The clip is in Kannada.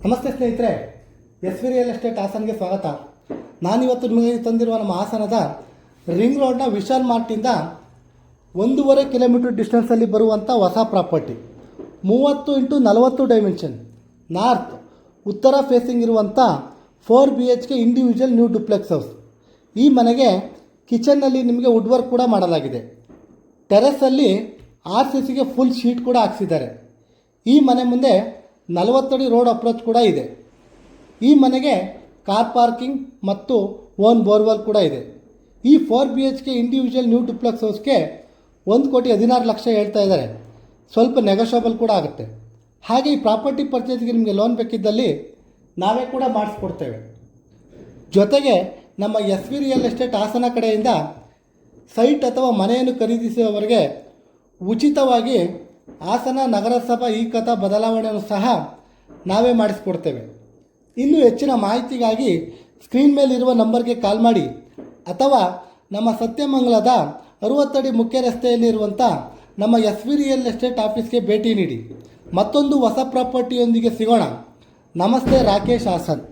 ನಮಸ್ತೆ ಸ್ನೇಹಿತರೆ, ಎಸ್ ವಿ ರಿಯಲ್ ಎಸ್ಟೇಟ್ ಹಾಸನ್ಗೆ ಸ್ವಾಗತ. ನಾನಿವತ್ತು ನಿಮಗೆ ತಂದಿರುವ ನಮ್ಮ ಹಾಸನದ ರಿಂಗ್ ರೋಡ್ನ ವಿಶಾಲ್ ಮಾರ್ಟಿಂದ 1.5 ಕಿಲೋಮೀಟರ್ ಡಿಸ್ಟೆನ್ಸಲ್ಲಿ ಬರುವಂಥ ಹೊಸ ಪ್ರಾಪರ್ಟಿ 30x40 ಡೈಮೆನ್ಷನ್ ನಾರ್ತ್ ಉತ್ತರ ಫೇಸಿಂಗ್ ಇರುವಂಥ 4 BHK individual new duplex house. ಈ ಮನೆಗೆ ಕಿಚನ್ನಲ್ಲಿ ನಿಮಗೆ ವುಡ್ ವರ್ಕ್ ಕೂಡ ಮಾಡಲಾಗಿದೆ. ಟೆರೆಸಲ್ಲಿ RCCಗೆ ಫುಲ್ ಶೀಟ್ ಕೂಡ ಹಾಕ್ಸಿದ್ದಾರೆ. ಈ ಮನೆ ಮುಂದೆ 40 ಅಡಿ ರೋಡ್ ಅಪ್ರೋಚ್ ಕೂಡ ಇದೆ. ಈ ಮನೆಗೆ ಕಾರ್ ಪಾರ್ಕಿಂಗ್ ಮತ್ತು ಓನ್ ಬೋರ್ವೆಲ್ ಕೂಡ ಇದೆ. ಈ 4 BHK ಇಂಡಿವಿಜುವಲ್ ನ್ಯೂ ಡುಪ್ಲೆಕ್ಸ್ ಹೌಸ್ಗೆ 1,16,00,000 ಹೇಳ್ತಾ ಇದ್ದಾರೆ. ಸ್ವಲ್ಪ ನೆಗೋಷಿಯಬಲ್ ಕೂಡ ಆಗುತ್ತೆ. ಹಾಗೆ ಈ ಪ್ರಾಪರ್ಟಿ ಪರ್ಚೇಸ್ಗೆ ನಿಮಗೆ ಲೋನ್ ಬೇಕಿದ್ದಲ್ಲಿ ನಾವೇ ಕೂಡ ಮಾಡಿಸ್ಕೊಡ್ತೇವೆ. ಜೊತೆಗೆ ನಮ್ಮ S V real estate Hassan ಕಡೆಯಿಂದ ಸೈಟ್ ಅಥವಾ ಮನೆಯನ್ನು ಖರೀದಿಸುವವರಿಗೆ ಉಚಿತವಾಗಿ ಹಾಸನ ನಗರಸಭಾ ಈ ಖಾತಾ ಬದಲಾವಣೆಯನ್ನು ಸಹ ನಾವೇ ಮಾಡಿಸ್ಕೊಡ್ತೇವೆ. ಇನ್ನೂ ಹೆಚ್ಚಿನ ಮಾಹಿತಿಗಾಗಿ ಸ್ಕ್ರೀನ್ ಮೇಲಿರುವ ನಂಬರ್ಗೆ ಕಾಲ್ ಮಾಡಿ ಅಥವಾ ನಮ್ಮ ಸತ್ಯಮಂಗಲದ 60 ಅಡಿ ಮುಖ್ಯ ರಸ್ತೆಯಲ್ಲಿರುವಂಥ ನಮ್ಮ ಎಸ್ ವಿ ರಿಯಲ್ ಎಸ್ಟೇಟ್ ಆಫೀಸ್ಗೆ ಭೇಟಿ ನೀಡಿ. ಮತ್ತೊಂದು ಹೊಸ ಪ್ರಾಪರ್ಟಿಯೊಂದಿಗೆ ಸಿಗೋಣ. ನಮಸ್ತೆ, ರಾಕೇಶ್ ಹಾಸನ್.